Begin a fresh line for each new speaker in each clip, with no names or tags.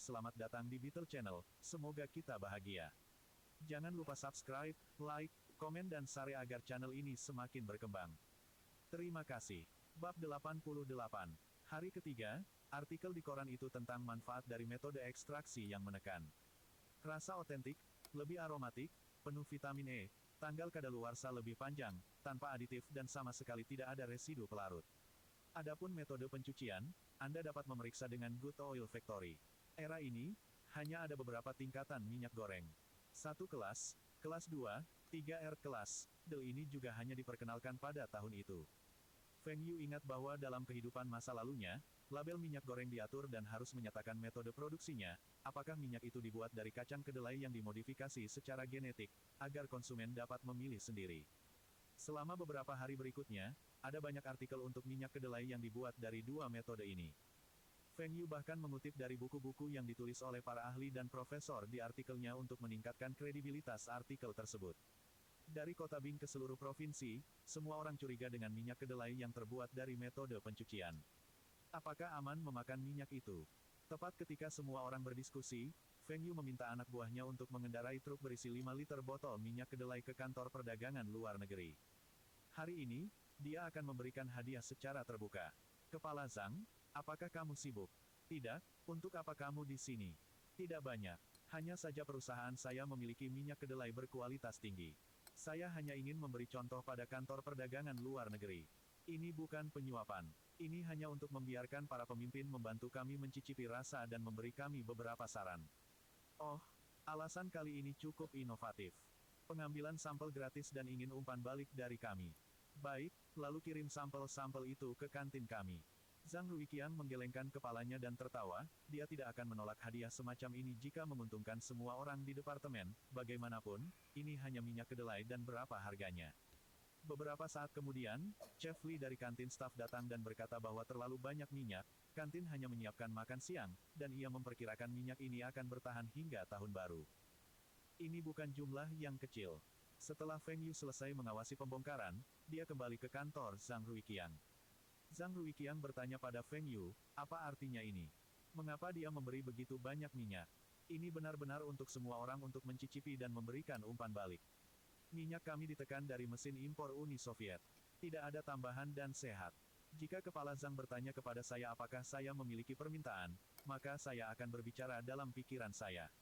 selamat datang di Beetle Channel, semoga kita bahagia. Jangan lupa subscribe, like, komen dan share agar channel ini semakin berkembang. Terima kasih. Bab 88. Hari ketiga, artikel di koran itu tentang manfaat dari metode ekstraksi yang menekan. Rasa otentik, lebih aromatik, penuh vitamin E, tanggal kadaluarsa lebih panjang, tanpa aditif dan sama sekali tidak ada residu pelarut. Adapun metode pencucian, Anda dapat memeriksa dengan Good Oil Factory. Era ini, hanya ada beberapa tingkatan minyak goreng. 1 kelas, kelas 2, 3R kelas, ini juga hanya diperkenalkan pada tahun itu. Feng Yu ingat bahwa dalam kehidupan masa lalunya, label minyak goreng diatur dan harus menyatakan metode produksinya, apakah minyak itu dibuat dari kacang kedelai yang dimodifikasi secara genetik, agar konsumen dapat memilih sendiri. Selama beberapa hari berikutnya, ada banyak artikel untuk minyak kedelai yang dibuat dari dua metode ini. Feng Yu bahkan mengutip dari buku-buku yang ditulis oleh para ahli dan profesor di artikelnya untuk meningkatkan kredibilitas artikel tersebut. Dari kota Bing ke seluruh provinsi, semua orang curiga dengan minyak kedelai yang terbuat dari metode pencucian. Apakah aman memakan minyak itu? Tepat ketika semua orang berdiskusi, Feng Yu meminta anak buahnya untuk mengendarai truk berisi 5 liter botol minyak kedelai ke kantor perdagangan luar negeri. Hari ini, dia akan memberikan hadiah secara terbuka. Kepala Zhang, apakah kamu sibuk? Tidak, untuk apa kamu di sini? Tidak banyak. Hanya saja perusahaan saya memiliki minyak kedelai berkualitas tinggi. Saya hanya ingin memberi contoh pada kantor perdagangan luar negeri. Ini bukan penyuapan. Ini hanya untuk membiarkan para pemimpin membantu kami mencicipi rasa dan memberi kami beberapa saran. Oh, alasan kali ini cukup inovatif. Pengambilan sampel gratis dan ingin umpan balik dari kami. Baik, lalu kirim sampel-sampel itu ke kantin kami. Zhang Ruiqiang menggelengkan kepalanya dan tertawa, dia tidak akan menolak hadiah semacam ini jika menguntungkan semua orang di departemen, bagaimanapun, ini hanya minyak kedelai dan berapa harganya. Beberapa saat kemudian, Chef Li dari kantin staf datang dan berkata bahwa terlalu banyak minyak, kantin hanya menyiapkan makan siang, dan ia memperkirakan minyak ini akan bertahan hingga tahun baru. Ini bukan jumlah yang kecil. Setelah Feng Yu selesai mengawasi pembongkaran, dia kembali ke kantor Zhang Ruiqiang. Zhang Ruiqiang bertanya pada Feng Yu, apa artinya ini? Mengapa dia memberi begitu banyak minyak? Ini benar-benar untuk semua orang untuk mencicipi dan memberikan umpan balik. Minyak kami ditekan dari mesin impor Uni Soviet. Tidak ada tambahan dan sehat. Jika Kepala Zhang bertanya kepada saya apakah saya memiliki permintaan, maka saya akan berbicara dalam pikiran saya.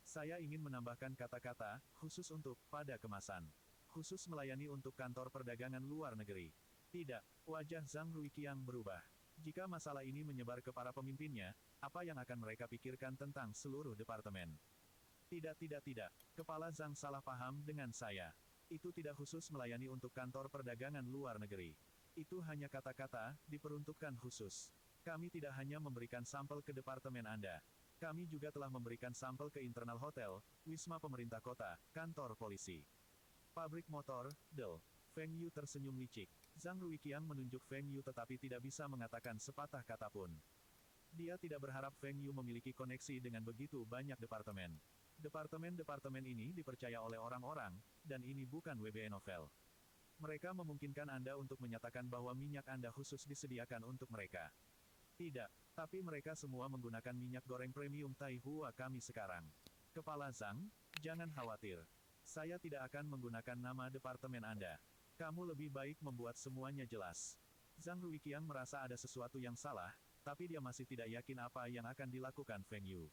Saya ingin menambahkan kata-kata, khusus untuk, pada kemasan. Khusus melayani untuk kantor perdagangan luar negeri. Tidak, wajah Zhang Ruiqiang berubah. Jika masalah ini menyebar ke para pemimpinnya, apa yang akan mereka pikirkan tentang seluruh departemen? Tidak. Kepala Zhang salah paham dengan saya. Itu tidak khusus melayani untuk kantor perdagangan luar negeri. Itu hanya kata-kata, diperuntukkan khusus. Kami tidak hanya memberikan sampel ke departemen Anda. Kami juga telah memberikan sampel ke internal hotel, wisma pemerintah kota, kantor polisi. Pabrik motor, Feng Yu tersenyum licik. Zhang Ruiqiang menunjuk Feng Yu tetapi tidak bisa mengatakan sepatah kata pun. Dia tidak berharap Feng Yu memiliki koneksi dengan begitu banyak departemen. Departemen-departemen ini dipercaya oleh orang-orang, dan ini bukan WBA novel. Mereka memungkinkan Anda untuk menyatakan bahwa minyak Anda khusus disediakan untuk mereka. Tidak, tapi mereka semua menggunakan minyak goreng premium Taihua kami sekarang. Kepala Zhang, jangan khawatir. Saya tidak akan menggunakan nama departemen Anda. Kamu lebih baik membuat semuanya jelas. Zhang Ruiqiang merasa ada sesuatu yang salah, tapi dia masih tidak yakin apa yang akan dilakukan Feng Yu.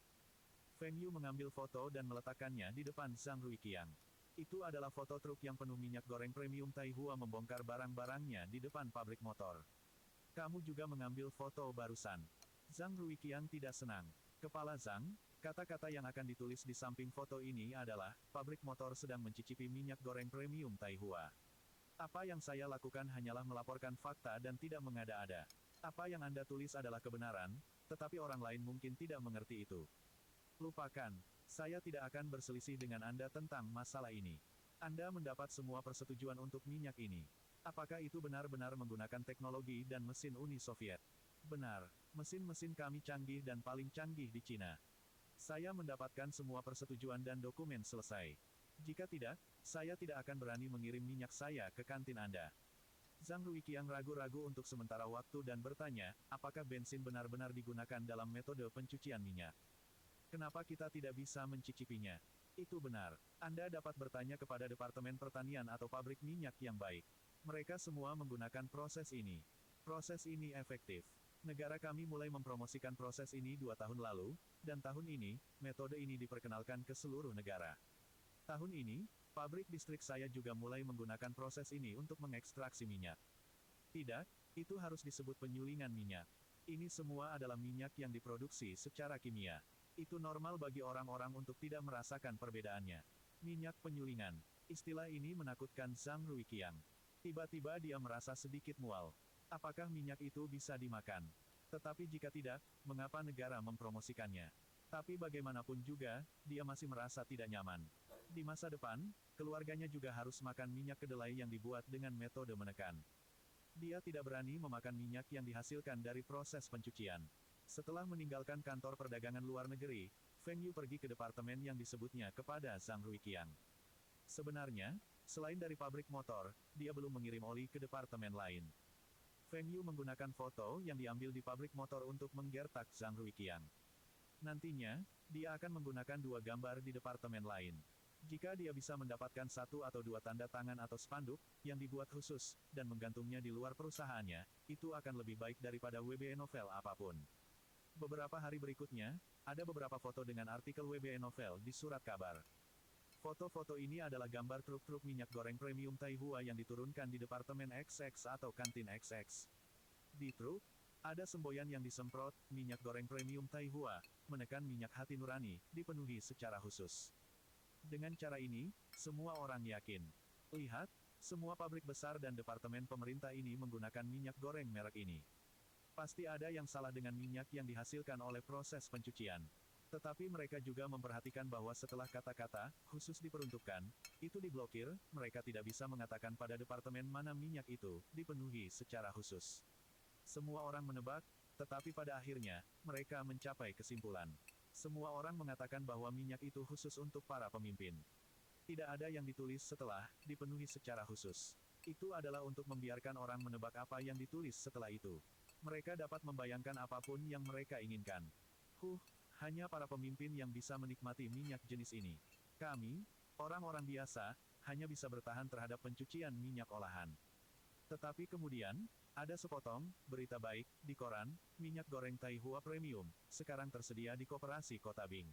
Feng Yu mengambil foto dan meletakkannya di depan Zhang Ruiqiang. Itu adalah foto truk yang penuh minyak goreng premium Taihua membongkar barang-barangnya di depan pabrik motor. Kamu juga mengambil foto barusan. Zhang Ruiqiang tidak senang. Kepala Zhang, kata-kata yang akan ditulis di samping foto ini adalah, pabrik motor sedang mencicipi minyak goreng premium Taihua. Apa yang saya lakukan hanyalah melaporkan fakta dan tidak mengada-ada. Apa yang Anda tulis adalah kebenaran, tetapi orang lain mungkin tidak mengerti itu. Lupakan, saya tidak akan berselisih dengan Anda tentang masalah ini. Anda mendapat semua persetujuan untuk minyak ini. Apakah itu benar-benar menggunakan teknologi dan mesin Uni Soviet? Benar, mesin-mesin kami canggih dan paling canggih di Cina. Saya mendapatkan semua persetujuan dan dokumen selesai. Jika tidak, saya tidak akan berani mengirim minyak saya ke kantin Anda. Zhang Ruiqiang ragu-ragu untuk sementara waktu dan bertanya, apakah bensin benar-benar digunakan dalam metode pencucian minyak? Kenapa kita tidak bisa mencicipinya? Itu benar. Anda dapat bertanya kepada Departemen Pertanian atau pabrik minyak yang baik. Mereka semua menggunakan proses ini. Proses ini efektif. Negara kami mulai mempromosikan proses ini 2 tahun lalu, dan tahun ini, metode ini diperkenalkan ke seluruh negara. Tahun ini, pabrik distrik saya juga mulai menggunakan proses ini untuk mengekstraksi minyak. Tidak, itu harus disebut penyulingan minyak. Ini semua adalah minyak yang diproduksi secara kimia. Itu normal bagi orang-orang untuk tidak merasakan perbedaannya. Minyak penyulingan. Istilah ini menakutkan Zhang Ruiqiang. Tiba-tiba dia merasa sedikit mual. Apakah minyak itu bisa dimakan? Tetapi jika tidak, mengapa negara mempromosikannya? Tapi bagaimanapun juga, dia masih merasa tidak nyaman. Di masa depan, keluarganya juga harus makan minyak kedelai yang dibuat dengan metode menekan. Dia tidak berani memakan minyak yang dihasilkan dari proses pencucian. Setelah meninggalkan kantor perdagangan luar negeri, Feng Yu pergi ke departemen yang disebutnya kepada Zhang Ruiqiang. Sebenarnya, selain dari pabrik motor, dia belum mengirim oli ke departemen lain. Feng Yu menggunakan foto yang diambil di pabrik motor untuk menggertak Zhang Ruiqiang. Nantinya, dia akan menggunakan 2 gambar di departemen lain. Jika dia bisa mendapatkan 1 atau 2 tanda tangan atau spanduk, yang dibuat khusus, dan menggantungnya di luar perusahaannya, itu akan lebih baik daripada WBE novel apapun. Beberapa hari berikutnya, ada beberapa foto dengan artikel WBE novel di surat kabar. Foto-foto ini adalah gambar truk-truk minyak goreng premium Taihua yang diturunkan di Departemen XX atau Kantin XX. Di truk, ada semboyan yang disemprot, minyak goreng premium Taihua, menekan minyak hati nurani, dipenuhi secara khusus. Dengan cara ini, semua orang yakin. Lihat, semua pabrik besar dan departemen pemerintah ini menggunakan minyak goreng merek ini. Pasti ada yang salah dengan minyak yang dihasilkan oleh proses pencucian. Tetapi mereka juga memperhatikan bahwa setelah kata-kata "khusus diperuntukkan" itu diblokir, mereka tidak bisa mengatakan pada departemen mana minyak itu dipenuhi secara khusus. Semua orang menebak, tetapi pada akhirnya, mereka mencapai kesimpulan. Semua orang mengatakan bahwa minyak itu khusus untuk para pemimpin. Tidak ada yang ditulis setelah dipenuhi secara khusus. Itu adalah untuk membiarkan orang menebak apa yang ditulis setelah itu. Mereka dapat membayangkan apapun yang mereka inginkan. Hanya para pemimpin yang bisa menikmati minyak jenis ini. Kami, orang-orang biasa, hanya bisa bertahan terhadap pencucian minyak olahan. Tetapi kemudian, ada sepotong berita baik di koran, minyak goreng Taihua Premium sekarang tersedia di koperasi Kota Bing.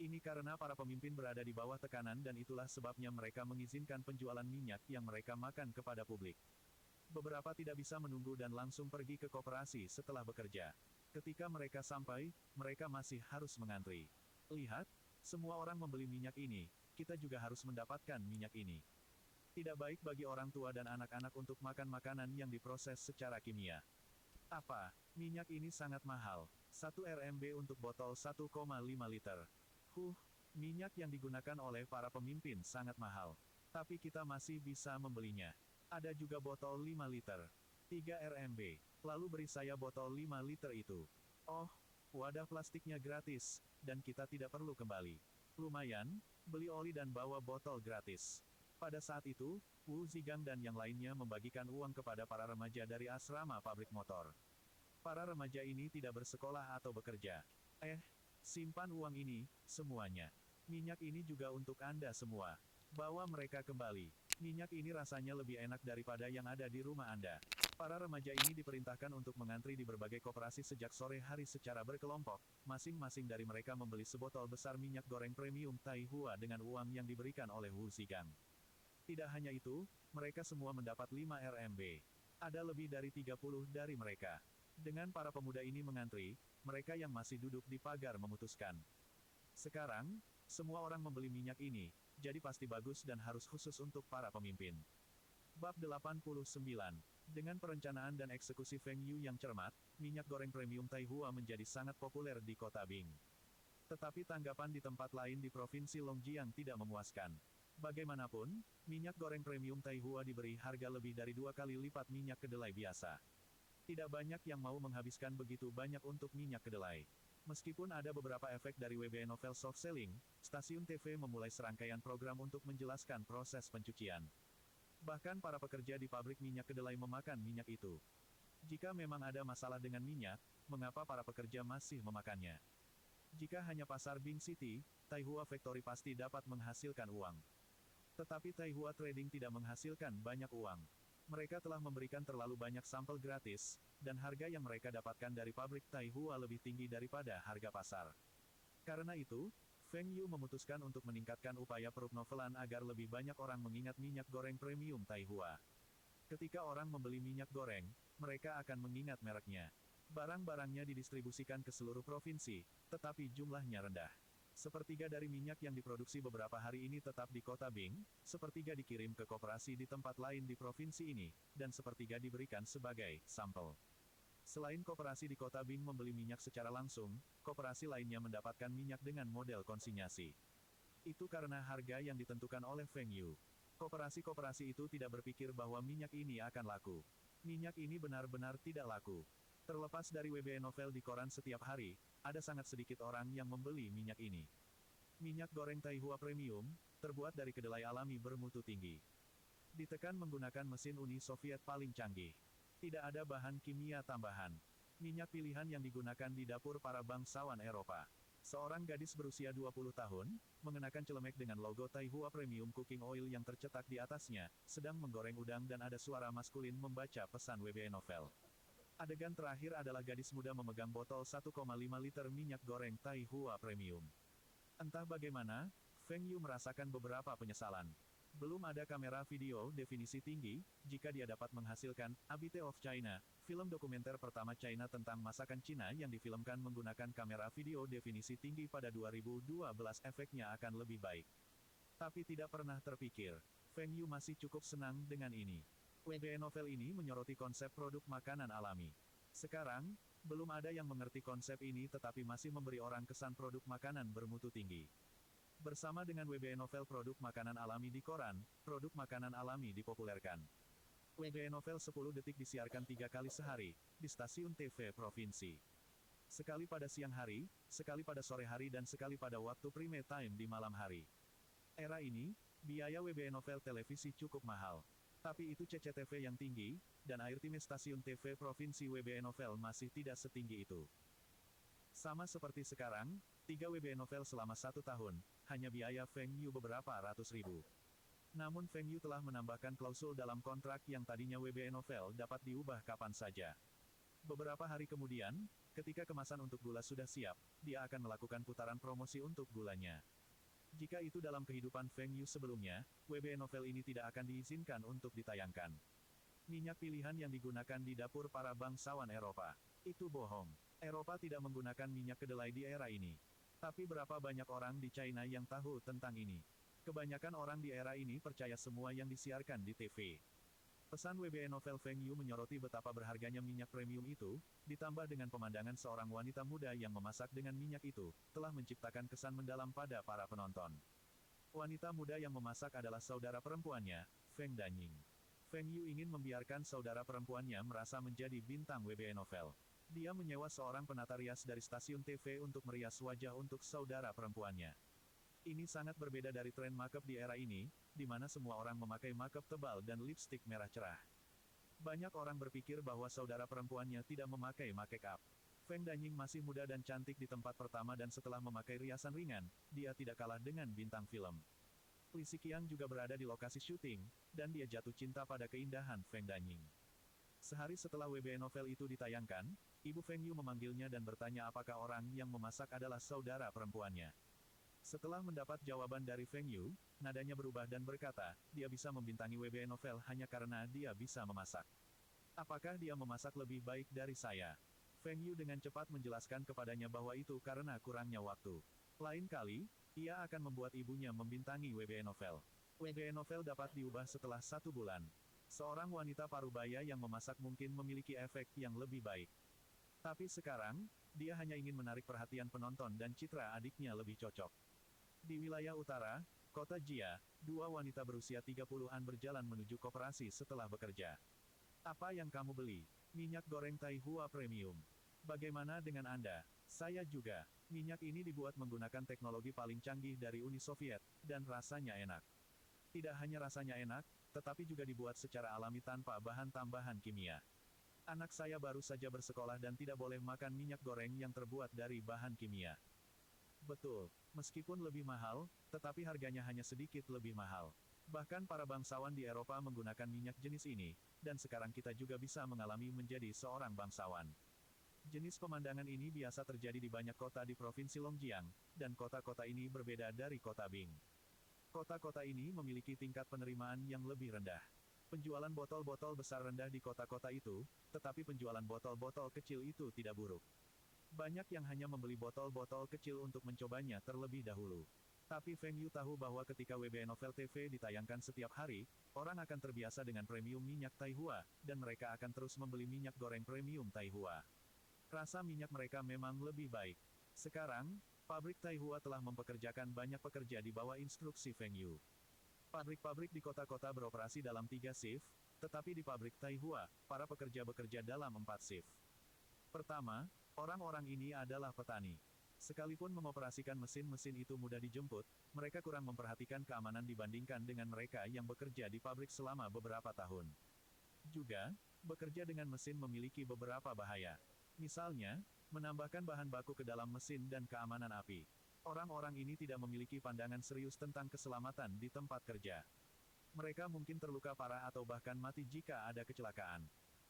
Ini karena para pemimpin berada di bawah tekanan dan itulah sebabnya mereka mengizinkan penjualan minyak yang mereka makan kepada publik. Beberapa tidak bisa menunggu dan langsung pergi ke koperasi setelah bekerja. Ketika mereka sampai, mereka masih harus mengantri. Lihat, semua orang membeli minyak ini, kita juga harus mendapatkan minyak ini. Tidak baik bagi orang tua dan anak-anak untuk makan makanan yang diproses secara kimia. Apa? Minyak ini sangat mahal. 1 RMB untuk botol 1,5 liter. Minyak yang digunakan oleh para pemimpin sangat mahal. Tapi kita masih bisa membelinya. Ada juga botol 5 liter. 3 RMB. Lalu beri saya botol 5 liter itu. Oh, wadah plastiknya gratis, dan kita tidak perlu kembali. Lumayan, beli oli dan bawa botol gratis. Pada saat itu, Wu Zigang dan yang lainnya membagikan uang kepada para remaja dari asrama pabrik motor. Para remaja ini tidak bersekolah atau bekerja. Simpan uang ini, semuanya. Minyak ini juga untuk Anda semua. Bawa mereka kembali. Minyak ini rasanya lebih enak daripada yang ada di rumah Anda. Para remaja ini diperintahkan untuk mengantri di berbagai koperasi sejak sore hari secara berkelompok. Masing-masing dari mereka membeli sebotol besar minyak goreng premium Taihua dengan uang yang diberikan oleh Wu Zigang. Tidak hanya itu, mereka semua mendapat 5 RMB. Ada lebih dari 30 dari mereka. Dengan para pemuda ini mengantri, mereka yang masih duduk di pagar memutuskan. Sekarang, semua orang membeli minyak ini, jadi pasti bagus dan harus khusus untuk para pemimpin. Bab 89. Dengan perencanaan dan eksekusi Feng Yu yang cermat, minyak goreng premium Taihua menjadi sangat populer di kota Bing. Tetapi tanggapan di tempat lain di Provinsi Longjiang tidak memuaskan. Bagaimanapun, minyak goreng premium Taihua diberi harga lebih dari 2 kali lipat minyak kedelai biasa. Tidak banyak yang mau menghabiskan begitu banyak untuk minyak kedelai. Meskipun ada beberapa efek dari WBE novel soft selling, stasiun TV memulai serangkaian program untuk menjelaskan proses pencucian. Bahkan para pekerja di pabrik minyak kedelai memakan minyak itu. Jika memang ada masalah dengan minyak, mengapa para pekerja masih memakannya? Jika hanya pasar Bing City, Taihua Factory pasti dapat menghasilkan uang. Tetapi Taihua Trading tidak menghasilkan banyak uang. Mereka telah memberikan terlalu banyak sampel gratis, dan harga yang mereka dapatkan dari pabrik Taihua lebih tinggi daripada harga pasar. Karena itu, Feng Yu memutuskan untuk meningkatkan upaya perupnovelan agar lebih banyak orang mengingat minyak goreng premium Taihua. Ketika orang membeli minyak goreng, mereka akan mengingat mereknya. Barang-barangnya didistribusikan ke seluruh provinsi, tetapi jumlahnya rendah. Sepertiga dari minyak yang diproduksi beberapa hari ini tetap di kota Bing, sepertiga dikirim ke koperasi di tempat lain di provinsi ini, dan sepertiga diberikan sebagai sampel. Selain koperasi di kota Bing membeli minyak secara langsung, koperasi lainnya mendapatkan minyak dengan model konsinyasi. Itu karena harga yang ditentukan oleh Feng Yu. Koperasi-koperasi itu tidak berpikir bahwa minyak ini akan laku. Minyak ini benar-benar tidak laku. Terlepas dari WBA novel di koran setiap hari, ada sangat sedikit orang yang membeli minyak ini. Minyak goreng Taihua Premium, terbuat dari kedelai alami bermutu tinggi. Ditekan menggunakan mesin Uni Soviet paling canggih. Tidak ada bahan kimia tambahan. Minyak pilihan yang digunakan di dapur para bangsawan Eropa. Seorang gadis berusia 20 tahun, mengenakan celemek dengan logo Taihua Premium Cooking Oil yang tercetak di atasnya, sedang menggoreng udang dan ada suara maskulin membaca pesan WBA novel. Adegan terakhir adalah gadis muda memegang botol 1,5 liter minyak goreng Taihua Premium. Entah bagaimana, Feng Yu merasakan beberapa penyesalan. Belum ada kamera video definisi tinggi, jika dia dapat menghasilkan A Bite of China, film dokumenter pertama China tentang masakan Cina yang difilmkan menggunakan kamera video definisi tinggi pada 2012 efeknya akan lebih baik. Tapi tidak pernah terpikir, Feng Yu masih cukup senang dengan ini. WBA novel ini menyoroti konsep produk makanan alami. Sekarang, belum ada yang mengerti konsep ini tetapi masih memberi orang kesan produk makanan bermutu tinggi. Bersama dengan WBA novel produk makanan alami di koran, produk makanan alami dipopulerkan. WBA novel 10 detik disiarkan 3 kali sehari, di stasiun TV provinsi. Sekali pada siang hari, sekali pada sore hari dan sekali pada waktu prime time di malam hari. Era ini, biaya WBA novel televisi cukup mahal. Tapi itu CCTV yang tinggi, dan airtime stasiun TV provinsi WBA novel masih tidak setinggi itu. Sama seperti sekarang, 3 WBA novel selama 1 tahun, hanya biaya Feng Yu beberapa ratus ribu. Namun Feng Yu telah menambahkan klausul dalam kontrak yang tadinya WBA novel dapat diubah kapan saja. Beberapa hari kemudian, ketika kemasan untuk gula sudah siap, dia akan melakukan putaran promosi untuk gulanya. Jika itu dalam kehidupan Feng Yu sebelumnya, WBA novel ini tidak akan diizinkan untuk ditayangkan. Minyak pilihan yang digunakan di dapur para bangsawan Eropa. Itu bohong. Eropa tidak menggunakan minyak kedelai di era ini. Tapi berapa banyak orang di China yang tahu tentang ini? Kebanyakan orang di era ini percaya semua yang disiarkan di TV. Pesan WBA novel Feng Yu menyoroti betapa berharganya minyak premium itu, ditambah dengan pemandangan seorang wanita muda yang memasak dengan minyak itu, telah menciptakan kesan mendalam pada para penonton. Wanita muda yang memasak adalah saudara perempuannya, Feng Danying. Feng Yu ingin membiarkan saudara perempuannya merasa menjadi bintang WBA novel. Dia menyewa seorang penata rias dari stasiun TV untuk merias wajah untuk saudara perempuannya. Ini sangat berbeda dari tren makeup di era ini, di mana semua orang memakai makeup tebal dan lipstik merah cerah. Banyak orang berpikir bahwa saudara perempuannya tidak memakai make-up. Feng Danying masih muda dan cantik di tempat pertama dan setelah memakai riasan ringan, dia tidak kalah dengan bintang film. Li Xiqiang juga berada di lokasi syuting, dan dia jatuh cinta pada keindahan Feng Danying. Sehari setelah WBA novel itu ditayangkan, Ibu Feng Yu memanggilnya dan bertanya apakah orang yang memasak adalah saudara perempuannya. Setelah mendapat jawaban dari Feng Yu, nadanya berubah dan berkata, dia bisa membintangi WBA novel hanya karena dia bisa memasak. Apakah dia memasak lebih baik dari saya? Feng Yu dengan cepat menjelaskan kepadanya bahwa itu karena kurangnya waktu. Lain kali, ia akan membuat ibunya membintangi WBA novel. WBA novel dapat diubah setelah 1 bulan. Seorang wanita parubaya yang memasak mungkin memiliki efek yang lebih baik. Tapi sekarang, dia hanya ingin menarik perhatian penonton dan citra adiknya lebih cocok. Di wilayah utara, kota Jia, 2 wanita berusia 30-an berjalan menuju koperasi setelah bekerja. Apa yang kamu beli? Minyak goreng Taihua Premium. Bagaimana dengan Anda? Saya juga. Minyak ini dibuat menggunakan teknologi paling canggih dari Uni Soviet, dan rasanya enak. Tidak hanya rasanya enak, tetapi juga dibuat secara alami tanpa bahan tambahan kimia. Anak saya baru saja bersekolah dan tidak boleh makan minyak goreng yang terbuat dari bahan kimia. Betul, meskipun lebih mahal, tetapi harganya hanya sedikit lebih mahal. Bahkan para bangsawan di Eropa menggunakan minyak jenis ini, dan sekarang kita juga bisa mengalami menjadi seorang bangsawan. Jenis pemandangan ini biasa terjadi di banyak kota di Provinsi Longjiang, dan kota-kota ini berbeda dari kota Bing. Kota-kota ini memiliki tingkat penerimaan yang lebih rendah. Penjualan botol-botol besar rendah di kota-kota itu, tetapi penjualan botol-botol kecil itu tidak buruk. Banyak yang hanya membeli botol-botol kecil untuk mencobanya terlebih dahulu. Tapi Feng Yu tahu bahwa ketika WB Novel TV ditayangkan setiap hari, orang akan terbiasa dengan premium minyak Taihua, dan mereka akan terus membeli minyak goreng premium Taihua. Rasa minyak mereka memang lebih baik. Sekarang, pabrik Taihua telah mempekerjakan banyak pekerja di bawah instruksi Feng Yu. Pabrik-pabrik di kota-kota beroperasi dalam 3 shift, tetapi di pabrik Taihua, para pekerja bekerja dalam 4 shift. Pertama, orang-orang ini adalah petani. Sekalipun mengoperasikan mesin-mesin itu mudah dijemput, mereka kurang memperhatikan keamanan dibandingkan dengan mereka yang bekerja di pabrik selama beberapa tahun. Juga, bekerja dengan mesin memiliki beberapa bahaya. Misalnya, menambahkan bahan baku ke dalam mesin dan keamanan api. Orang-orang ini tidak memiliki pandangan serius tentang keselamatan di tempat kerja. Mereka mungkin terluka parah atau bahkan mati jika ada kecelakaan.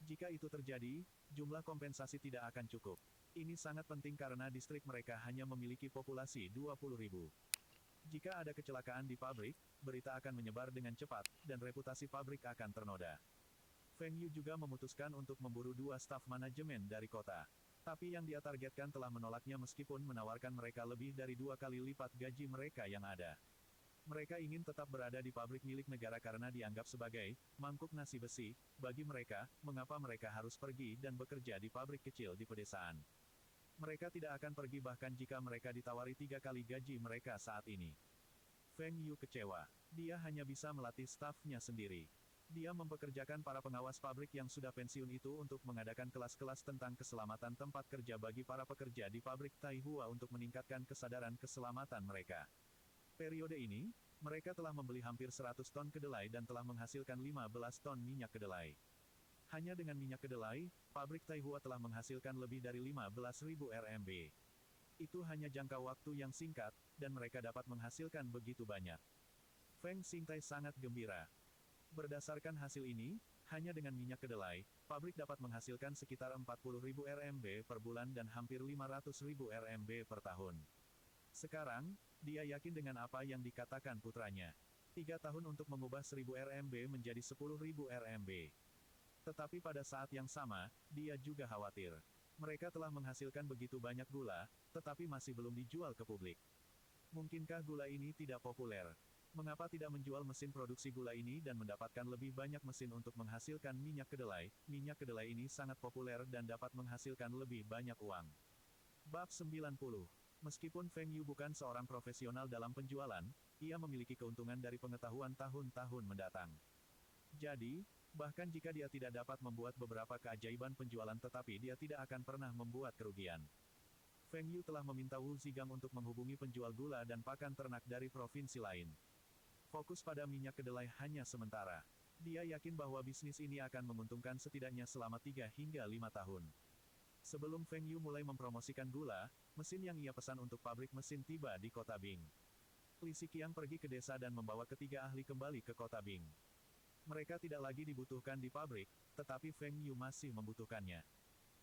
Jika itu terjadi, jumlah kompensasi tidak akan cukup. Ini sangat penting karena distrik mereka hanya memiliki populasi 20.000. Jika ada kecelakaan di pabrik, berita akan menyebar dengan cepat, dan reputasi pabrik akan ternoda. Feng Yu juga memutuskan untuk memburu 2 staf manajemen dari kota. Tapi yang dia targetkan telah menolaknya meskipun menawarkan mereka lebih dari 2 kali lipat gaji mereka yang ada. Mereka ingin tetap berada di pabrik milik negara karena dianggap sebagai mangkuk nasi besi. Bagi mereka, mengapa mereka harus pergi dan bekerja di pabrik kecil di pedesaan? Mereka tidak akan pergi bahkan jika mereka ditawari 3 kali gaji mereka saat ini. Feng Yu kecewa. Dia hanya bisa melatih stafnya sendiri. Dia mempekerjakan para pengawas pabrik yang sudah pensiun itu untuk mengadakan kelas-kelas tentang keselamatan tempat kerja bagi para pekerja di pabrik Taihua untuk meningkatkan kesadaran keselamatan mereka. Periode ini, mereka telah membeli hampir 100 ton kedelai dan telah menghasilkan 15 ton minyak kedelai. Hanya dengan minyak kedelai, pabrik Taihua telah menghasilkan lebih dari 15.000 RMB. Itu hanya jangka waktu yang singkat, dan mereka dapat menghasilkan begitu banyak. Feng Xingtai sangat gembira. Berdasarkan hasil ini, hanya dengan minyak kedelai, pabrik dapat menghasilkan sekitar 40.000 RMB per bulan dan hampir 500.000 RMB per tahun. Sekarang, dia yakin dengan apa yang dikatakan putranya. 3 tahun untuk mengubah 1.000 RMB menjadi 10.000 RMB. Tetapi pada saat yang sama, dia juga khawatir. Mereka telah menghasilkan begitu banyak gula, tetapi masih belum dijual ke publik. Mungkinkah gula ini tidak populer? Mengapa tidak menjual mesin produksi gula ini dan mendapatkan lebih banyak mesin untuk menghasilkan minyak kedelai? Minyak kedelai ini sangat populer dan dapat menghasilkan lebih banyak uang. Bab 90. Meskipun Feng Yu bukan seorang profesional dalam penjualan, ia memiliki keuntungan dari pengetahuan tahun-tahun mendatang. Jadi, bahkan jika dia tidak dapat membuat beberapa keajaiban penjualan tetapi dia tidak akan pernah membuat kerugian. Feng Yu telah meminta Wu Zigang untuk menghubungi penjual gula dan pakan ternak dari provinsi lain. Fokus pada minyak kedelai hanya sementara. Dia yakin bahwa bisnis ini akan menguntungkan setidaknya selama 3 hingga 5 tahun. Sebelum Feng Yu mulai mempromosikan gula, mesin yang ia pesan untuk pabrik mesin tiba di kota Bing. Li Xiqiang pergi ke desa dan membawa ketiga ahli kembali ke kota Bing. Mereka tidak lagi dibutuhkan di pabrik, tetapi Feng Yu masih membutuhkannya.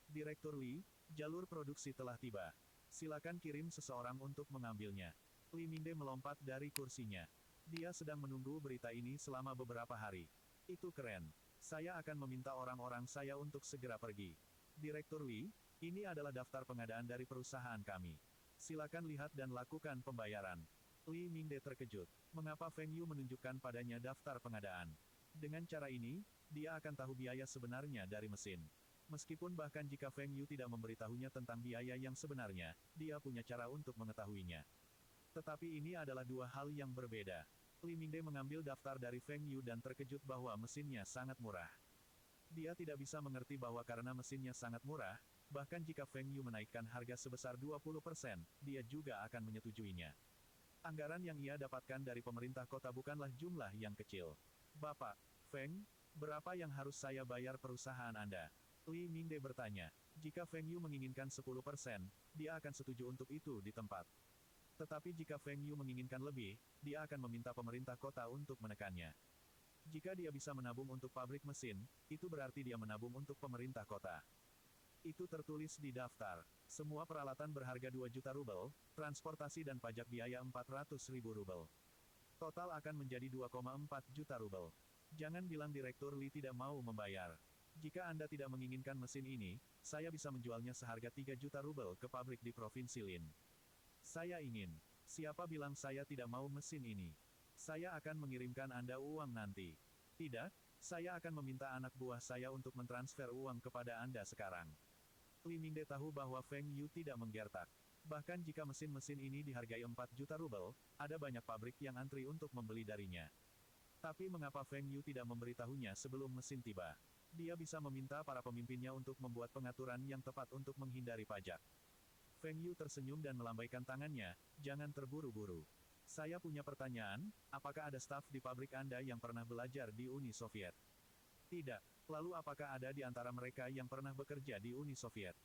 Direktur Li, jalur produksi telah tiba. Silakan kirim seseorang untuk mengambilnya. Li Mingde melompat dari kursinya. Dia sedang menunggu berita ini selama beberapa hari. Itu keren. Saya akan meminta orang-orang saya untuk segera pergi. Direktur Li, ini adalah daftar pengadaan dari perusahaan kami. Silakan lihat dan lakukan pembayaran. Li Mingde terkejut. Mengapa Feng Yu menunjukkan padanya daftar pengadaan? Dengan cara ini, dia akan tahu biaya sebenarnya dari mesin. Meskipun bahkan jika Feng Yu tidak memberitahunya tentang biaya yang sebenarnya, dia punya cara untuk mengetahuinya. Tetapi ini adalah 2 hal yang berbeda. Li Mingde mengambil daftar dari Feng Yu dan terkejut bahwa mesinnya sangat murah. Dia tidak bisa mengerti bahwa karena mesinnya sangat murah, bahkan jika Feng Yu menaikkan harga sebesar 20%, dia juga akan menyetujuinya. Anggaran yang ia dapatkan dari pemerintah kota bukanlah jumlah yang kecil. Bapak, Feng, berapa yang harus saya bayar perusahaan Anda? Li Mingde bertanya. Jika Feng Yu menginginkan 10%, dia akan setuju untuk itu di tempat. Tetapi jika Feng Yu menginginkan lebih, dia akan meminta pemerintah kota untuk menekannya. Jika dia bisa menabung untuk pabrik mesin, itu berarti dia menabung untuk pemerintah kota. Itu tertulis di daftar. Semua peralatan berharga 2 juta rubel, transportasi dan pajak biaya 400 ribu rubel. Total akan menjadi 2,4 juta rubel. Jangan bilang Direktur Li tidak mau membayar. Jika Anda tidak menginginkan mesin ini, saya bisa menjualnya seharga 3 juta rubel ke pabrik di Provinsi Lin. Saya ingin. Siapa bilang saya tidak mau mesin ini? Saya akan mengirimkan Anda uang nanti. Tidak, saya akan meminta anak buah saya untuk mentransfer uang kepada Anda sekarang. Li Mingde tahu bahwa Feng Yu tidak menggertak. Bahkan jika mesin-mesin ini dihargai 4 juta rubel, ada banyak pabrik yang antri untuk membeli darinya. Tapi mengapa Feng Yu tidak memberitahunya sebelum mesin tiba? Dia bisa meminta para pemimpinnya untuk membuat pengaturan yang tepat untuk menghindari pajak. Feng Yu tersenyum dan melambaikan tangannya, jangan terburu-buru. Saya punya pertanyaan, apakah ada staf di pabrik Anda yang pernah belajar di Uni Soviet? Tidak. Lalu apakah ada di antara mereka yang pernah bekerja di Uni Soviet?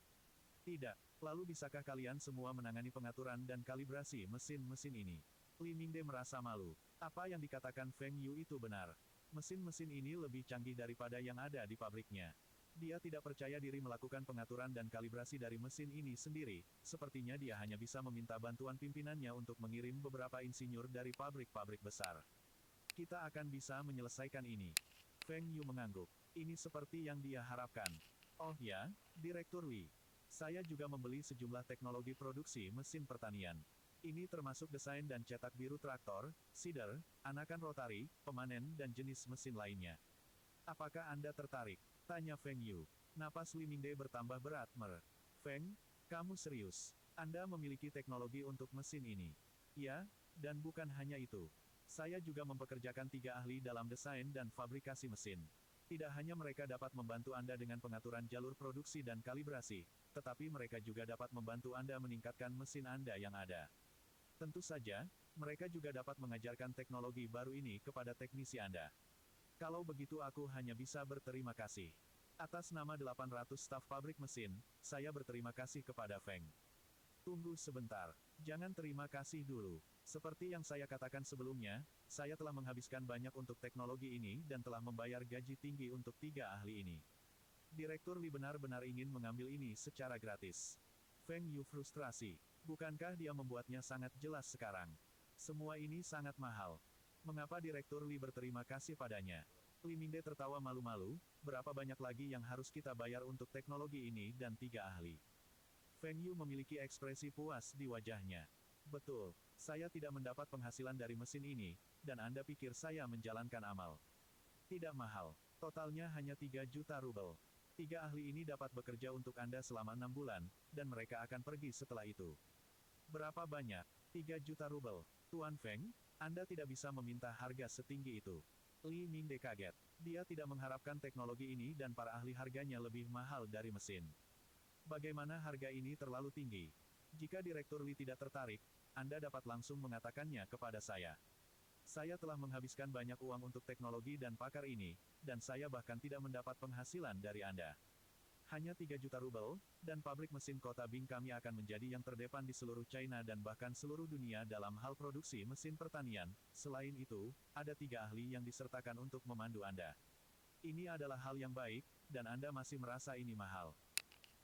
Tidak. Lalu bisakah kalian semua menangani pengaturan dan kalibrasi mesin-mesin ini? Li Mingde merasa malu. Apa yang dikatakan Feng Yu itu benar. Mesin-mesin ini lebih canggih daripada yang ada di pabriknya. Dia tidak percaya diri melakukan pengaturan dan kalibrasi dari mesin ini sendiri, sepertinya dia hanya bisa meminta bantuan pimpinannya untuk mengirim beberapa insinyur dari pabrik-pabrik besar. Kita akan bisa menyelesaikan ini. Feng Yu mengangguk. Ini seperti yang dia harapkan. Oh ya, Direktur Li. Saya juga membeli sejumlah teknologi produksi mesin pertanian. Ini termasuk desain dan cetak biru traktor, seeder, anakan rotari, pemanen dan jenis mesin lainnya. Apakah Anda tertarik? Tanya Feng Yu. Napas Li Mingde bertambah berat, Feng, kamu serius? Anda memiliki teknologi untuk mesin ini? Ya, dan bukan hanya itu. Saya juga mempekerjakan 3 ahli dalam desain dan fabrikasi mesin. Tidak hanya mereka dapat membantu Anda dengan pengaturan jalur produksi dan kalibrasi, tetapi mereka juga dapat membantu Anda meningkatkan mesin Anda yang ada. Tentu saja, mereka juga dapat mengajarkan teknologi baru ini kepada teknisi Anda. Kalau begitu aku hanya bisa berterima kasih. Atas nama 800 staf pabrik mesin, saya berterima kasih kepada Feng. Tunggu sebentar. Jangan terima kasih dulu. Seperti yang saya katakan sebelumnya, saya telah menghabiskan banyak untuk teknologi ini dan telah membayar gaji tinggi untuk 3 ahli ini. Direktur Li benar-benar ingin mengambil ini secara gratis. Feng Yu frustrasi. Bukankah dia membuatnya sangat jelas sekarang? Semua ini sangat mahal. Mengapa Direktur Li berterima kasih padanya? Li Mingde tertawa malu-malu, berapa banyak lagi yang harus kita bayar untuk teknologi ini dan 3 ahli? Feng Yu memiliki ekspresi puas di wajahnya. Betul, saya tidak mendapat penghasilan dari mesin ini, dan Anda pikir saya menjalankan amal. Tidak mahal, totalnya hanya 3 juta rubel. 3 ahli ini dapat bekerja untuk Anda selama 6 bulan, dan mereka akan pergi setelah itu. Berapa banyak? 3 juta rubel. Tuan Feng, Anda tidak bisa meminta harga setinggi itu. Li Mingde kaget. Dia tidak mengharapkan teknologi ini dan para ahli harganya lebih mahal dari mesin. Bagaimana harga ini terlalu tinggi? Jika Direktur Li tidak tertarik, Anda dapat langsung mengatakannya kepada saya. Saya telah menghabiskan banyak uang untuk teknologi dan pakar ini, dan saya bahkan tidak mendapat penghasilan dari Anda. Hanya 3 juta rubel, dan pabrik mesin kota Bing kami akan menjadi yang terdepan di seluruh China dan bahkan seluruh dunia dalam hal produksi mesin pertanian. Selain itu, ada 3 ahli yang disertakan untuk memandu Anda. Ini adalah hal yang baik, dan Anda masih merasa ini mahal.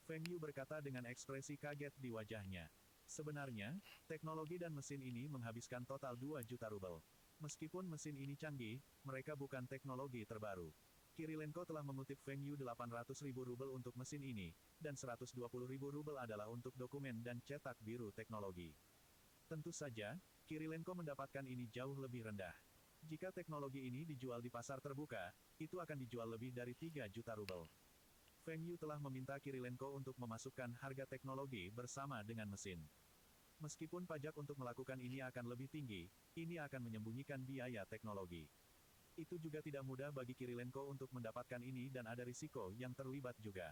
Feng Yu berkata dengan ekspresi kaget di wajahnya. Sebenarnya, teknologi dan mesin ini menghabiskan total 2 juta rubel. Meskipun mesin ini canggih, mereka bukan teknologi terbaru. Kirilenko telah mengutip Feng Yu 800 ribu rubel untuk mesin ini, dan 120 ribu rubel adalah untuk dokumen dan cetak biru teknologi. Tentu saja, Kirilenko mendapatkan ini jauh lebih rendah. Jika teknologi ini dijual di pasar terbuka, itu akan dijual lebih dari 3 juta rubel. Feng Yu telah meminta Kirilenko untuk memasukkan harga teknologi bersama dengan mesin. Meskipun pajak untuk melakukan ini akan lebih tinggi, ini akan menyembunyikan biaya teknologi. Itu juga tidak mudah bagi Kirilenko untuk mendapatkan ini dan ada risiko yang terlibat juga.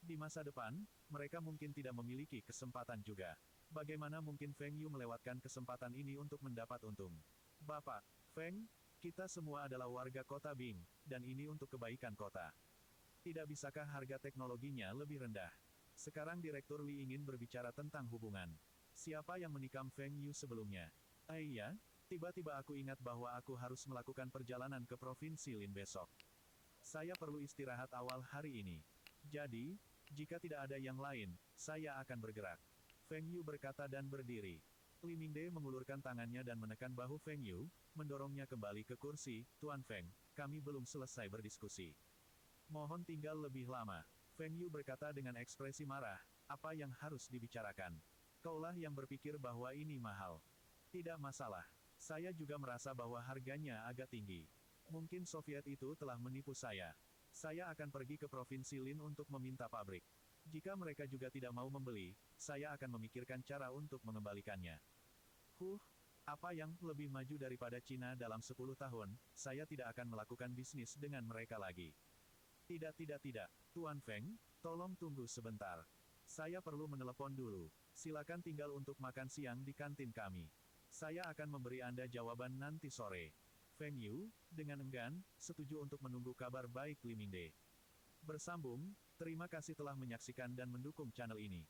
Di masa depan, mereka mungkin tidak memiliki kesempatan juga. Bagaimana mungkin Feng Yu melewatkan kesempatan ini untuk mendapat untung? Bapak, Feng, kita semua adalah warga kota Bing, dan ini untuk kebaikan kota. Tidak bisakah harga teknologinya lebih rendah? Sekarang Direktur Li ingin berbicara tentang hubungan. Siapa yang menikam Feng Yu sebelumnya? Iya, tiba-tiba aku ingat bahwa aku harus melakukan perjalanan ke Provinsi Lin besok. Saya perlu istirahat awal hari ini. Jadi, jika tidak ada yang lain, saya akan bergerak. Feng Yu berkata dan berdiri. Li Mingde mengulurkan tangannya dan menekan bahu Feng Yu, mendorongnya kembali ke kursi. Tuan Feng, kami belum selesai berdiskusi. Mohon tinggal lebih lama. Feng Yu berkata dengan ekspresi marah, apa yang harus dibicarakan? Kaulah yang berpikir bahwa ini mahal. Tidak masalah. Saya juga merasa bahwa harganya agak tinggi. Mungkin Soviet itu telah menipu saya. Saya akan pergi ke Provinsi Lin untuk meminta pabrik. Jika mereka juga tidak mau membeli, saya akan memikirkan cara untuk mengembalikannya. Apa yang lebih maju daripada Cina dalam 10 tahun, saya tidak akan melakukan bisnis dengan mereka lagi. Tidak. Tuan Feng, tolong tunggu sebentar. Saya perlu menelepon dulu. Silakan tinggal untuk makan siang di kantin kami. Saya akan memberi Anda jawaban nanti sore. Feng Yu, dengan enggan, setuju untuk menunggu kabar baik Li Mingde. Bersambung, terima kasih telah menyaksikan dan mendukung channel ini.